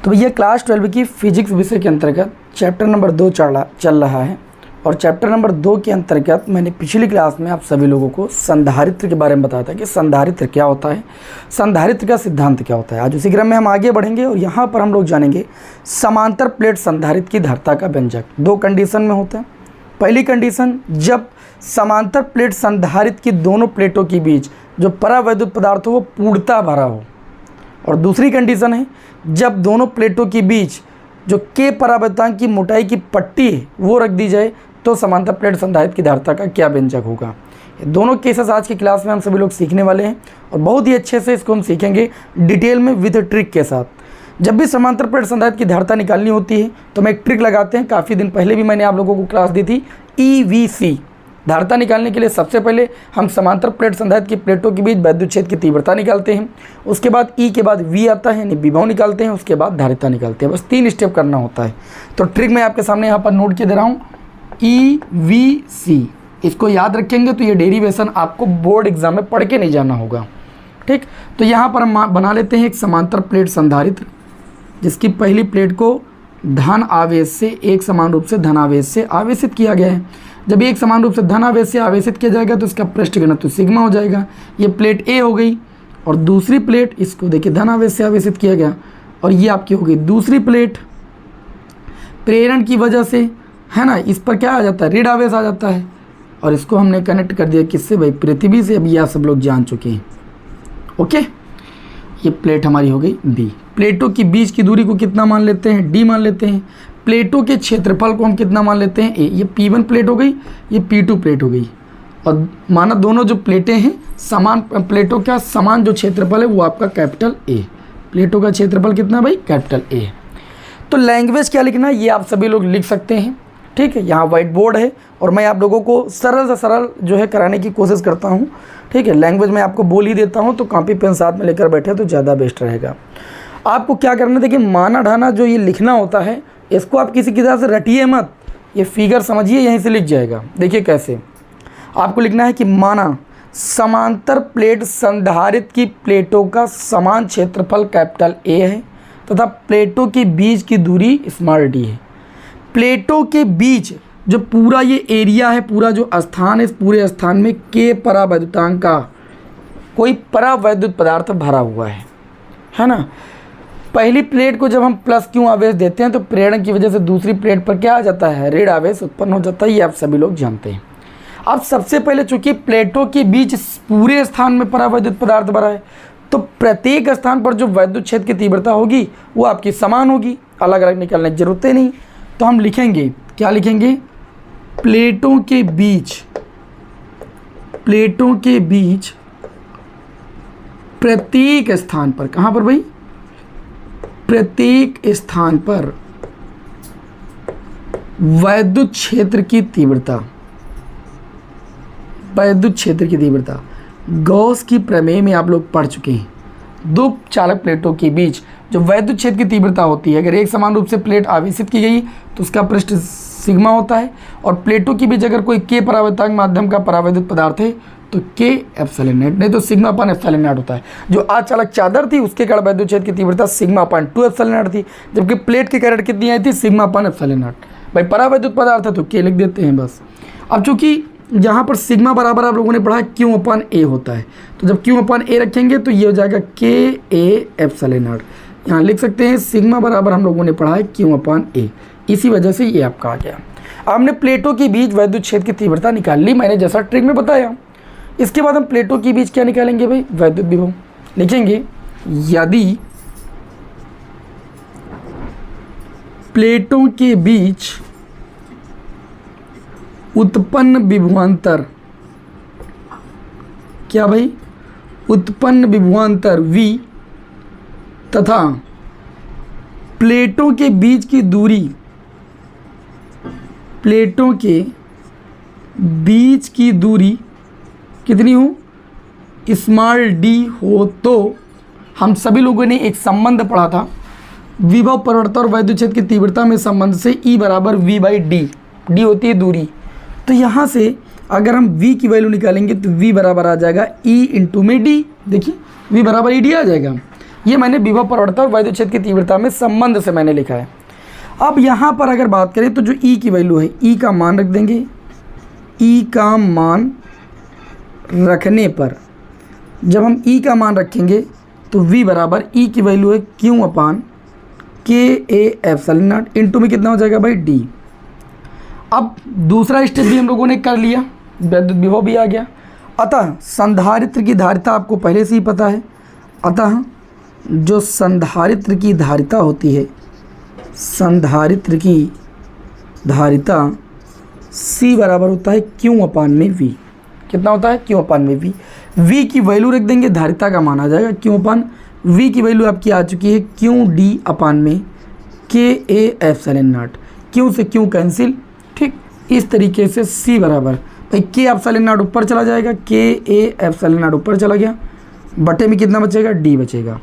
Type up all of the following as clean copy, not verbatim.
तो भैया क्लास 12 की फिजिक्स विषय के अंतर्गत चैप्टर नंबर 2 चल रहा है और चैप्टर नंबर 2 के अंतर्गत मैंने पिछली क्लास में आप सभी लोगों को संधारित्र के बारे में बताया था कि संधारित्र क्या होता है, संधारित्र का सिद्धांत क्या होता है। आज उसी क्रम में हम आगे बढ़ेंगे और यहाँ पर हम लोग जानेंगे समांतर प्लेट संधारित्र की धारिता का व्यंजक। दो कंडीशन में होता है। पहली कंडीशन, जब समांतर प्लेट संधारित्र की दोनों प्लेटों के बीच जो परावैद्युत पदार्थ हो वो पूर्णतः भरा हो, और दूसरी कंडीशन है जब दोनों प्लेटों के बीच जो के परावैद्युतांक की मोटाई की पट्टी है वो रख दी जाए तो समांतर प्लेट संधारित्र की धारिता का क्या व्यंजक होगा। ये दोनों केसेस आज की क्लास में हम सभी लोग सीखने वाले हैं और बहुत ही अच्छे से इसको हम सीखेंगे डिटेल में विद ट्रिक के साथ। जब भी समांतर प्लेट संधारित्र की धारिता निकालनी होती है तो हम एक ट्रिक लगाते हैं। काफ़ी दिन पहले भी मैंने आप लोगों को क्लास दी थी। EVC धारिता निकालने के लिए सबसे पहले हम समांतर प्लेट संधारित्र की प्लेटों के बीच वैद्युत क्षेत्र की तीव्रता निकालते हैं, उसके बाद E के बाद V आता है यानी विभव निकालते हैं, उसके बाद धारिता निकालते हैं। बस 3 स्टेप करना होता है। तो ट्रिक मैं आपके सामने यहाँ पर नोट किए दे रहा हूँ, EVC। इसको याद रखेंगे तो ये डेरिवेशन आपको बोर्ड एग्जाम में पढ़ के नहीं जाना होगा। ठीक, तो यहाँ पर हम बना लेते हैं एक समांतर प्लेट संधारित्र जिसकी पहली प्लेट को धन आवेश से एक समान रूप से धन आवेश से आवेशित किया गया है। जब एक समान रूप से धन आवेश से आवेशित किया जाएगा तो इसका पृष्ठ घनत्व सिग्मा हो जाएगा। ये प्लेट A हो गई और दूसरी प्लेट, इसको देखिए धन आवेश से आवेशित किया गया और ये आपकी हो गई दूसरी प्लेट। प्रेरण की वजह से है ना, इस पर क्या आ जाता है, ऋण आवेश आ जाता है और इसको हमने कनेक्ट कर दिया किससे भाई, पृथ्वी से। अभी आप सब लोग जान चुके हैं। ओके, ये प्लेट हमारी हो गई B। प्लेटों की बीच की दूरी को कितना मान लेते हैं, D मान लेते हैं। प्लेटों के क्षेत्रफल को हम कितना मान लेते हैं, A। ये P1 प्लेट हो गई, ये P2 प्लेट हो गई और माना दोनों जो प्लेटें हैं समान, प्लेटों का समान जो क्षेत्रफल है वो आपका कैपिटल A। प्लेटों का क्षेत्रफल कितना भाई, कैपिटल A। तो लैंग्वेज क्या लिखना है ये आप सभी लोग लिख सकते हैं। ठीक है, यहाँ वाइट बोर्ड है और मैं आप लोगों को सरल से सरल जो है कराने की कोशिश करता हूँ। ठीक है, लैंग्वेज मैं आपको बोल ही देता हूँ तो कॉपी पेन साथ में लेकर बैठे तो ज़्यादा बेस्ट रहेगा। आपको क्या करना है, देखिए माना ढाना जो ये लिखना होता है इसको आप किसी की तरह से रटिए मत, ये फिगर समझिए, यहीं से लिख जाएगा। देखिए कैसे आपको लिखना है कि माना समांतर प्लेट संधारित्र की प्लेटों का समान क्षेत्रफल कैपिटल A है तथा प्लेटों के बीच की दूरी स्मॉल d है। प्लेटों के बीच जो पूरा ये एरिया है, पूरा जो स्थान है, इस पूरे स्थान में के परावैद्युतांक का कोई परावैद्युत पदार्थ भरा हुआ है ना। पहली प्लेट को जब हम प्लस क्यू आवेश देते हैं तो प्रेरण की वजह से दूसरी प्लेट पर क्या आ जाता है, ऋण आवेश उत्पन्न हो जाता है। ये आप सभी लोग जानते हैं। अब सबसे पहले चूंकि प्लेटों के बीच पूरे स्थान में परावैद्युत पदार्थ भरा है तो प्रत्येक स्थान पर जो वैद्युत क्षेत्र की तीव्रता होगी वो आपकी समान होगी, अलग अलग निकालने की जरूरत नहीं। तो हम लिखेंगे, क्या लिखेंगे, प्लेटों के बीच प्रत्येक स्थान पर, कहाँ पर भाई, प्रत्येक स्थान पर वैद्युत क्षेत्र की तीव्रता, वैद्युत क्षेत्र की तीव्रता गॉस की प्रमेय में आप लोग पढ़ चुके हैं। दो चालक प्लेटों के बीच जो वैद्युत क्षेत्र की तीव्रता होती है, अगर एक समान रूप से प्लेट आवेशित की गई तो उसका पृष्ठ सिग्मा होता है और प्लेटों के बीच अगर कोई के परावैद्युतांक माध्यम का परावैद्युत पदार्थ है तो के एप्सिलॉन नॉट, नहीं तो सिग्मा अपान एप्सिलॉन नॉट होता है। जो अचालक चादर थी उसके कारण वैद्युत क्षेत्र की तीव्रता सिग्मा अपान 2 एप्सिलॉन नॉट थी, जबकि प्लेट के कारण कितनी आई थी, सिग्मा अपान एप्सिलॉन नॉट। भाई परावैद्युत पदार्थ है तो के लिख देते हैं बस। अब चूंकि यहाँ पर सिग्मा बराबर आप लोगों ने पढ़ा क्यू अपान ए होता है, तो जब क्यू अपान ए रखेंगे तो ये हो जाएगा के ए एप्सिलॉन नॉट। यहाँ लिख सकते हैं सिग्मा बराबर हम लोगों ने पढ़ा है क्यू अपान ए, इसी वजह से ये आपका आ गया। हमने प्लेटों के बीच वैद्युत क्षेत्र की तीव्रता निकाल ली, मैंने जैसा ट्रिक में बताया। इसके बाद हम प्लेटों के बीच क्या निकालेंगे भाई, वैद्युत विभव। लिखेंगे यदि प्लेटों के बीच उत्पन्न विभवांतर, क्या भाई, उत्पन्न विभवांतर V तथा प्लेटों के बीच की दूरी, प्लेटों के बीच की दूरी कितनी हो, स्मॉल d हो, तो हम सभी लोगों ने एक संबंध पढ़ा था विभव परिवर्तन और वैद्युत क्षेत्र की तीव्रता में संबंध से E बराबर V बाई डी, डी होती है दूरी। तो यहाँ से अगर हम V की वैल्यू निकालेंगे तो V बराबर आ जाएगा E इंटू में D। देखिए V बराबर ED आ जाएगा। ये मैंने विभव प्रवणता और वैद्युत क्षेत्र की तीव्रता में संबंध से मैंने लिखा है। अब यहाँ पर अगर बात करें तो जो ई की वैल्यू है, ई का मान रख देंगे। ई का मान रखने पर जब हम ई का मान रखेंगे तो v बराबर ई की वैल्यू है क्यू अपान के ए एप्सिलॉन नॉट इंटू में कितना हो जाएगा भाई डी। अब दूसरा स्टेप भी हम लोगों ने कर लिया, वैद्युत विभव भी आ गया। अतः संधारित्र की धारिता आपको पहले से ही पता है। अतः जो संधारित्र की धारिता होती है, संधारित्र की धारिता C बराबर होता है क्यू अपान में V। कितना होता है? क्यू अपान में V। V की वैल्यू रख देंगे, धारिता का मान आ जाएगा क्यू अपान V की वैल्यू आपकी आ चुकी है क्यू डी अपान में के ए एप्सिलॉन नॉट। क्यू से क्यू कैंसिल, ठीक। इस तरीके से C बराबर भाई के एप्सिलॉन नॉट ऊपर चला जाएगा, के ए एप्सिलॉन नॉट ऊपर चला गया, बटे में कितना बचेगा? D बचेगा।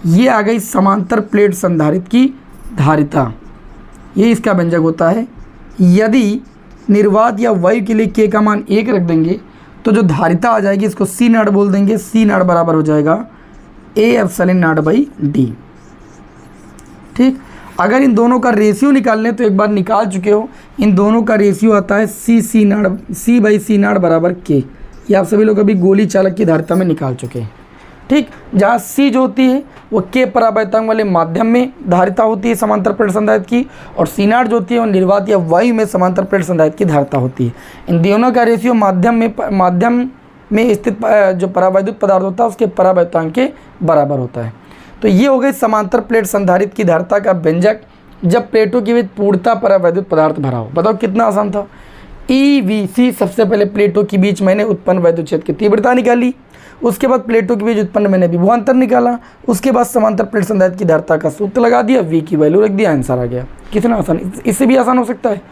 ये आ गई समांतर प्लेट संधारित्र की धारिता। ये इसका व्यंजक होता है। यदि निर्वात या वायु के लिए के का मान 1 रख देंगे तो जो धारिता आ जाएगी इसको C नॉट बोल देंगे। C नॉट बराबर हो जाएगा A epsilon not by D, ठीक। अगर इन दोनों का रेशियो निकाल लें तो एक बार निकाल चुके हो, इन दोनों का रेशियो आता है C not, C by C not बराबर के। ये आप सभी लोग अभी गोली चालक की धारिता में निकाल चुके हैं, ठीक। जहाँ C जो होती है वो के परावैतांक वाले माध्यम में धारिता होती है समांतर प्लेट संधारित्र की, और C नॉट जो होती है वो निर्वात या वायु में समांतर प्लेट संधारित्र की धारिता होती है। इन दोनों का रेशियो माध्यम में स्थित जो परावैद्युत पदार्थ होता है उसके परावैतांक के बराबर होता है। तो ये हो गई समांतर प्लेट संधारित्र की धारिता का व्यंजक जब प्लेटों के बीच पूर्णतः परावैद्युत पदार्थ भरा हो। बताओ कितना आसान था। EVC सबसे पहले प्लेटों के बीच मैंने उत्पन्न वैद्युत क्षेत्र की तीव्रता निकाली, उसके बाद प्लेटों के बीच उत्पन्न मैंने विभवांतर निकाला, उसके बाद समांतर प्लेट संधारित्र की धारिता का सूत्र लगा दिया, V की वैल्यू रख दिया, आंसर आ गया। कितना आसान, इससे भी आसान हो सकता है।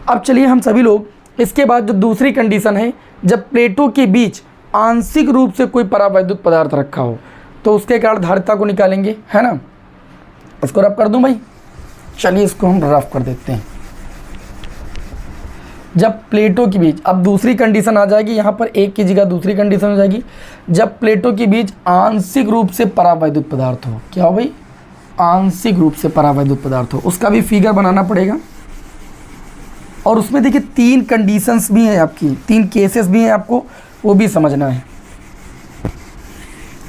अब चलिए हम सभी लोग इसके बाद जो दूसरी कंडीशन है, जब प्लेटों के बीच आंशिक रूप से कोई परावैद्युत पदार्थ रखा हो तो उसके कारण धारिता को निकालेंगे, है ना। इसको रफ कर दूं भाई, चलिए इसको हम रफ कर देते हैं। जब प्लेटों के बीच, अब दूसरी कंडीशन आ जाएगी, यहाँ पर एक की जगह दूसरी कंडीशन हो जाएगी, जब प्लेटों के बीच आंशिक रूप से परावैद्युत पदार्थ हो। क्या हो भाई? आंशिक रूप से परावैद्युत पदार्थ हो। उसका भी फिगर बनाना पड़ेगा, और उसमें देखिए 3 कंडीशंस भी हैं आपकी, 3 केसेस भी हैं, आपको वो भी समझना है।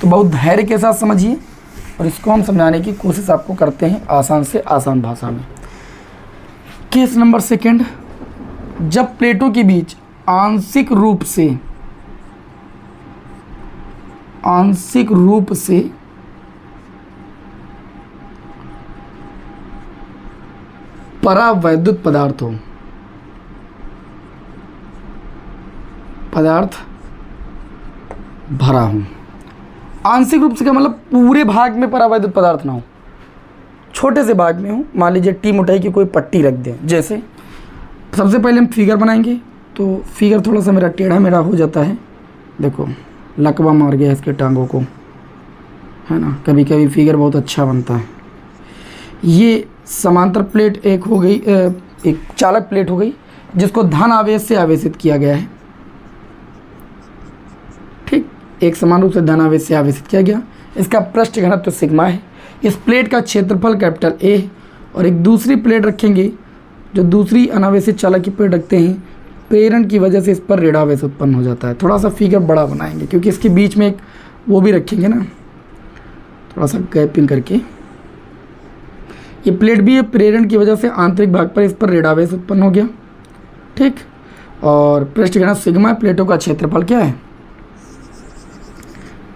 तो बहुत धैर्य के साथ समझिए और इसको हम समझाने की कोशिश आपको करते हैं आसान से आसान भाषा में। केस नंबर 2, जब प्लेटों के बीच आंशिक रूप से परावैद्युत पदार्थ हो, पदार्थ भरा हो। आंशिक रूप से क्या मतलब? पूरे भाग में परावैद्युत पदार्थ ना हो, छोटे से भाग में हो। मान लीजिए टी मोटाई की कोई पट्टी रख दें। जैसे सबसे पहले हम फिगर बनाएंगे, तो फिगर थोड़ा सा मेरा टेढ़ा मेढ़ा हो जाता है। देखो लकवा मार गया इसके टांगों को, है ना। कभी कभी फिगर बहुत अच्छा बनता है। ये समांतर प्लेट एक हो गई, एक चालक प्लेट हो गई जिसको धन आवेश से आवेशित किया गया है, ठीक। एक समान रूप से धन आवेश से आवेशित किया गया। इसका पृष्ठ घनत्व सिग्मा है। इस प्लेट का क्षेत्रफल कैपिटल A है, और एक दूसरी प्लेट रखेंगे जो दूसरी अनावेशित चालक की प्लेट रखते हैं। प्रेरण की वजह से इस पर ऋणावेश उत्पन्न हो जाता है। थोड़ा सा फिगर बड़ा बनाएंगे क्योंकि इसके बीच में एक वो भी रखेंगे ना, थोड़ा सा गैपिंग करके। ये प्लेट भी है, प्रेरण की वजह से आंतरिक भाग पर इस पर ऋणावेश उत्पन्न हो गया, ठीक। और पृष्ठ घनत्व सिग्मा है। प्लेटों का क्षेत्रफल क्या है?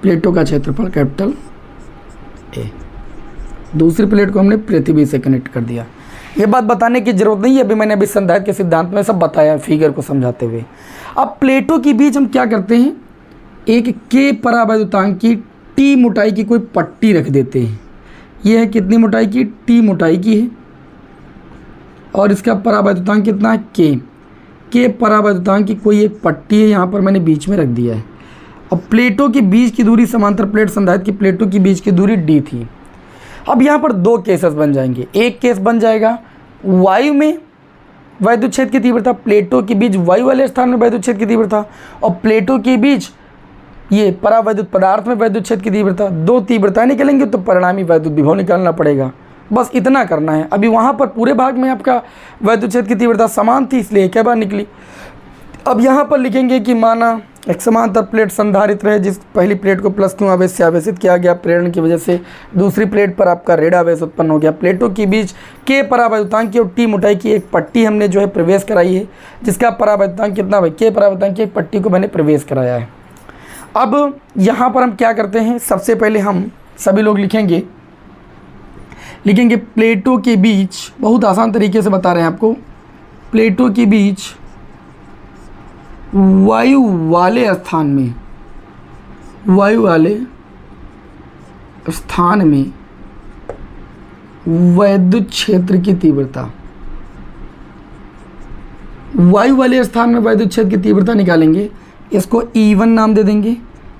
प्लेटों का क्षेत्रफल कैपिटल A। दूसरी प्लेट को हमने पृथ्वी से कनेक्ट कर दिया। ये बात बताने की जरूरत नहीं है, अभी मैंने अभी संधारित्र के सिद्धांत में सब बताया फिगर को समझाते हुए। अब प्लेटों के बीच हम क्या करते हैं, एक के परावैद्युतांक की टी मोटाई की कोई पट्टी रख देते हैं। ये है कितनी मोटाई की? टी मोटाई की है, और इसका परावैद्युतांक कितना है? के परावैद्युतांक की कोई एक पट्टी है, यहाँ पर मैंने बीच में रख दिया है। अब प्लेटों के बीच की दूरी, समांतर प्लेट संधारित्र की प्लेटों के बीच की दूरी d थी। अब यहाँ पर 2 केसेस बन जाएंगे। एक केस बन जाएगा वायु में वैद्युत क्षेत्र की तीव्रता, प्लेटों के बीच वायु वाले स्थान में वैद्युत क्षेत्र की तीव्रता, और प्लेटों के बीच ये परावैद्युत पदार्थ में वैद्युत क्षेत्र की तीव्रता, दो तीव्रताएं निकलेंगी तो परिणामी वैद्युत विभव निकालना पड़ेगा। बस इतना करना है। अभी वहाँ पर पूरे भाग में आपका वैद्युत क्षेत्र की तीव्रता समान थी, इसलिए एक बार निकली। अब यहाँ पर लिखेंगे कि माना एक समांतर प्लेट संधारित्र है, जिस पहली प्लेट को प्लस Q आवेश से आवेशित किया गया, प्रेरण की वजह से दूसरी प्लेट पर आपका ऋण आवेश उत्पन्न हो गया। प्लेटों के बीच K परावैद्युतांक की और T मोटाई की एक पट्टी हमने जो है प्रवेश कराई है, जिसका परावैद्युतांक कितना भाई, K परावैद्युतांक की एक पट्टी को मैंने प्रवेश कराया है। अब यहाँ पर हम क्या करते हैं, सबसे पहले हम सभी लोग लिखेंगे प्लेटों के बीच, बहुत आसान तरीके से बता रहे हैं आपको, प्लेटों के बीच वायु वाले स्थान में वैद्युत क्षेत्र की तीव्रता, वायु वाले स्थान में वैद्युत क्षेत्र की तीव्रता निकालेंगे। इसको E1 नाम दे देंगे।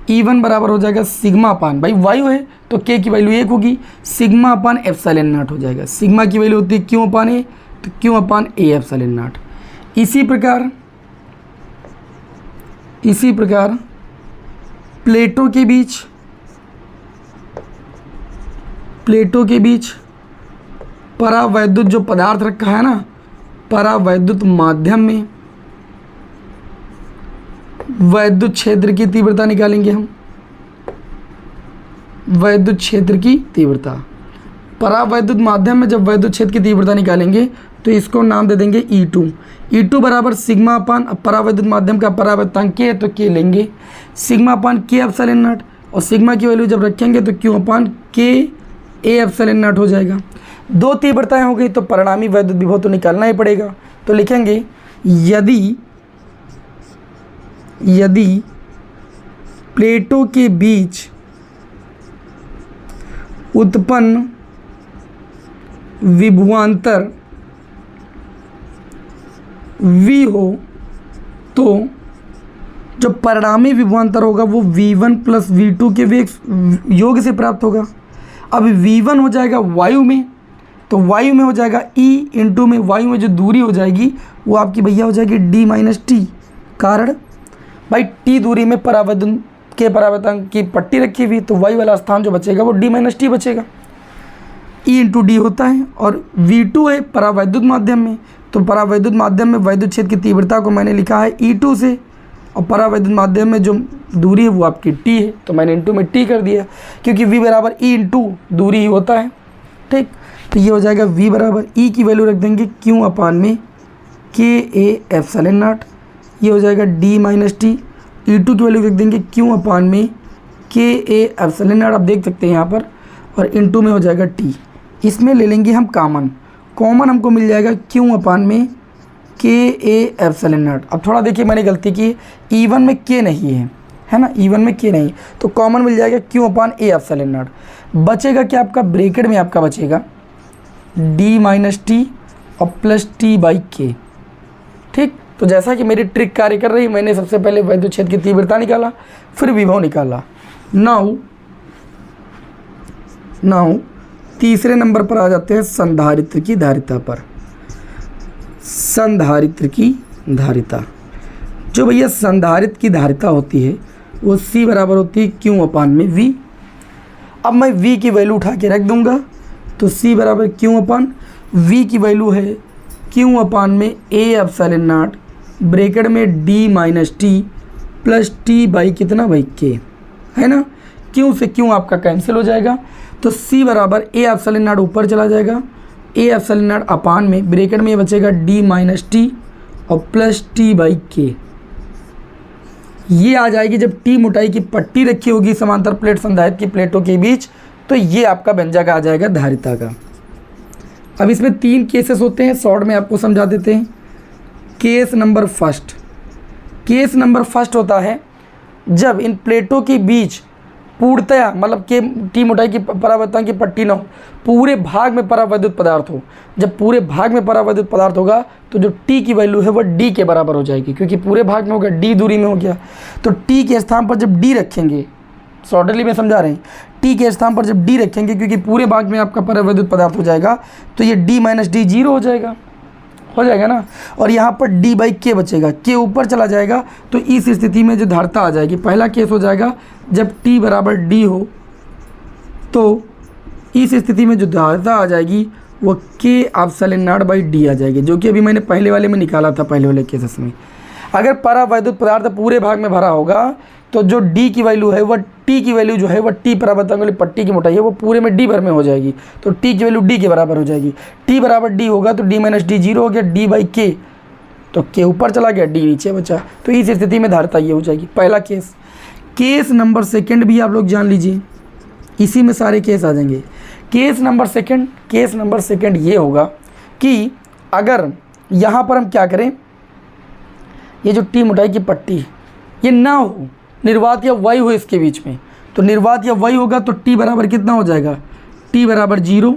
E1 बराबर हो जाएगा सिग्मा अपान, भाई वायु है तो K की वैल्यू 1 होगी, सिग्मा अपान एप्सिलॉन नॉट हो जाएगा। सिग्मा की वैल्यू होती है Q अपान A, तो Q upon A epsilon not. इसी प्रकार प्लेटों के बीच परावैद्युत जो पदार्थ रखा है ना, परावैद्युत माध्यम में वैद्युत क्षेत्र की तीव्रता निकालेंगे हम। वैद्युत क्षेत्र की तीव्रता, परावैद्युत माध्यम में जब वैद्युत क्षेत्र की तीव्रता निकालेंगे तो इसको नाम दे देंगे E2। E2 बराबर सिग्मा अपान, परावैद्युत माध्यम का परावैद्युतांक K है तो K लेंगे, sigma upon K epsilon not, और सिग्मा की वैल्यू जब रखेंगे तो Q upon K A epsilon not हो जाएगा। दो तीव्रताएं हो गई तो परिणामी वैद्युत विभव तो निकालना ही पड़ेगा। तो लिखेंगे यदि प्लेटों के बीच उत्पन्न विभवांतर V हो तो जो परिणामी विभवांतर होगा वो V1 प्लस V2 के वेग योग से प्राप्त होगा। अब V1 हो जाएगा वायु में, तो वायु में हो जाएगा E इंटू में वायु में जो दूरी हो जाएगी वो आपकी भैया हो जाएगी D माइनस टी। कारण भाई T दूरी में परावैद्युत के परावैद्युतांक की पट्टी रखी हुई, तो वायु वाला स्थान जो बचेगा वो D माइनस टी बचेगा। E इंटू डी होता है, और V2 है परावैद्युत माध्यम में, तो परावैद्युत माध्यम में वैद्युत क्षेत्र की तीव्रता को मैंने लिखा है E2 से, और परावैद्युत माध्यम में जो दूरी है वो आपकी T है, तो मैंने इंटू में T कर दिया, क्योंकि V बराबर E इंटू दूरी ही होता है। ठीक, तो ये हो जाएगा V बराबर E की वैल्यू रख देंगे Q अपान में K A एप्सिलॉन नॉट, ये हो जाएगा D माइनस टी। E2 की वैल्यू रख देंगे Q अपान में K A एप्सिलॉन नॉट, आप देख सकते हैं यहाँ पर, और इंटू में हो जाएगा T। इसमें ले लेंगे हम कॉमन हमको मिल जाएगा Q अपान में K A एप्सिलॉन नॉट। अब थोड़ा देखिए मैंने गलती की, E1 में K नहीं है ना, E1 में K नहीं, तो कॉमन मिल जाएगा Q upon A epsilon not. बचेगा क्या आपका, ब्रैकेट में आपका बचेगा D माइनस टी और प्लस T बाई K। ठीक, तो जैसा कि मेरी ट्रिक कार्य कर रही, मैंने सबसे पहले वैद्युत क्षेत्र की तीव्रता निकाला, फिर विभव निकाला। नाउ तीसरे नंबर पर आ जाते हैं संधारित्र की धारिता पर। संधारित्र की धारिता, जो भैया संधारित्र की धारिता होती है वो C बराबर होती है Q अपान में V। अब मैं V की वैल्यू उठा के रख दूंगा, तो C बराबर Q अपान V की वैल्यू है Q अपान में A एप्सिलॉन नॉट, ब्रैकेट में D minus T plus T by कितना भाई K, है ना। Q से Q आपका कैंसिल हो जाएगा, तो C बराबर A एप्सिलॉन नॉट ऊपर चला जाएगा, A एप्सिलॉन नॉट अपान में ब्रैकेट में ये बचेगा D माइनस टी और प्लस T बाई K। ये आ जाएगी जब T मोटाई की पट्टी रखी होगी समांतर प्लेट संधारित्र की प्लेटों के बीच, तो ये आपका व्यंजक आ जाएगा धारिता का। अब इसमें 3 केसेस होते हैं, शॉर्ट में आपको समझा देते हैं। केस नंबर फर्स्ट होता है जब इन प्लेटों के बीच पूर्णतया मतलब के T मोटाई की परावैद्युतांक की पट्टी न हो, पूरे भाग में परावैद्युत पदार्थ हो। जब पूरे भाग में परावैद्युत पदार्थ होगा तो जो T की वैल्यू है वह D के बराबर हो जाएगी, क्योंकि पूरे भाग में होगा, D दूरी में हो गया। तो T के स्थान पर जब D रखेंगे, शॉर्टली में समझा रहे हैं, T के स्थान पर जब D रखेंगे, क्योंकि पूरे भाग में आपका परावैद्युत पदार्थ हो जाएगा, तो ये D माइनस डी 0 हो जाएगा। हो जाएगा ना। और यहाँ पर डी बाई के बचेगा, के ऊपर चला जाएगा तो इस स्थिति में जो धारिता आ जाएगी, पहला केस हो जाएगा जब टी बराबर डी हो तो इस स्थिति में जो धारिता आ जाएगी वो के एप्सिलॉन नॉट बाई डी आ जाएगी, जो कि अभी मैंने पहले वाले में निकाला था, पहले वाले केसेस में। अगर परावैद्युत पदार्थ पूरे भाग में भरा होगा तो जो डी की वैल्यू है वह टी की वैल्यू जो है वह टी परावर्तक वाली पट्टी की मोटाई है वो पूरे में डी भर में हो जाएगी, तो टी की वैल्यू डी के बराबर हो जाएगी। टी बराबर डी होगा तो डी माइनस डी जीरो हो गया, डी बाई के तो के ऊपर चला गया, डी नीचे बचा, तो इस स्थिति में धारिता ये हो जाएगी। पहला केस। केस नंबर सेकेंड भी आप लोग जान लीजिए, इसी में सारे केस आ जाएंगे। केस नंबर सेकेंड ये होगा कि अगर यहाँ पर हम क्या करें, ये जो टी मोटाई की पट्टी ये ना हो, निर्वात या वायु हो इसके बीच में, तो निर्वात या वायु होगा तो टी बराबर कितना हो जाएगा, टी बराबर जीरो।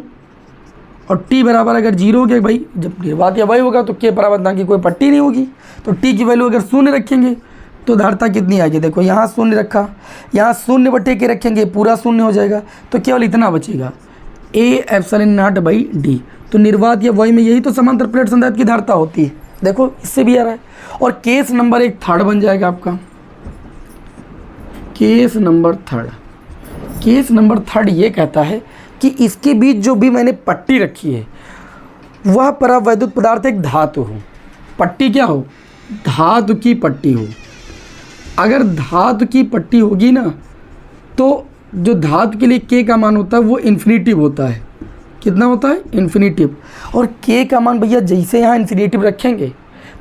और टी बराबर अगर जीरो हो गया भाई, जब निर्वात या वायु होगा तो के परावर्तक की कोई पट्टी नहीं होगी, तो टी की वैल्यू अगर शून्य रखेंगे तो धारिता कितनी आएगी, देखो यहाँ शून्य रखा, यहाँ शून्य बटे के रखेंगे पूरा शून्य हो जाएगा, तो केवल इतना बचेगा A epsilon not by D. तो निर्वात या वायु में यही तो समांतर प्लेट संधारित्र की धारिता होती है, देखो इससे भी आ रहा है। और केस नंबर एक थर्ड बन जाएगा आपका, केस नंबर थर्ड ये कहता है कि इसके बीच जो भी मैंने पट्टी रखी है वह परावैद्युत पदार्थ एक धातु हो। पट्टी क्या हो, धातु की पट्टी हो। अगर धातु की पट्टी होगी ना तो जो धातु के लिए के का मान होता है वो इन्फिनिटिव होता है। कितना होता है, इन्फिनिटिव। और के का मान भैया जैसे यहाँ इन्फिनिटिव रखेंगे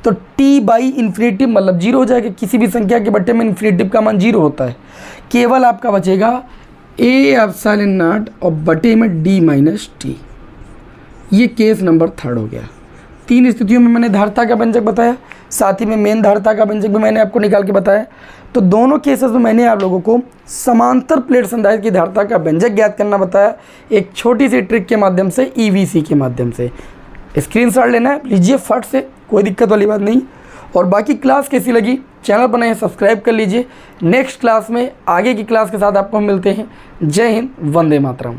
तो टी बाई इन्फिनिटिव मतलब जीरो हो जाएगा, किसी भी संख्या के बट्टे में इन्फिनिटिव का मान जीरो होता है। केवल आपका बचेगा ए एप्सिलॉन नॉट और बटे में डी माइनस टी। ये केस नंबर थर्ड हो गया। तीन स्थितियों में मैंने धारिता का व्यंजक बताया, साथ ही में मेन धारिता का व्यंजक भी मैंने आपको निकाल के बताया। तो दोनों केसेस में मैंने आप लोगों को समांतर प्लेट संधारित्र की धारिता का व्यंजक ज्ञात करना बताया, एक छोटी सी ट्रिक के माध्यम से, ईवीसी के माध्यम से। स्क्रीनशॉट लेना है लीजिए फट से, कोई दिक्कत वाली बात नहीं। और बाकी क्लास कैसी लगी, चैनल पर नए सब्सक्राइब कर लीजिए। नेक्स्ट क्लास में आगे की क्लास के साथ आपको मिलते हैं। जय हिंद, वंदे मातरम।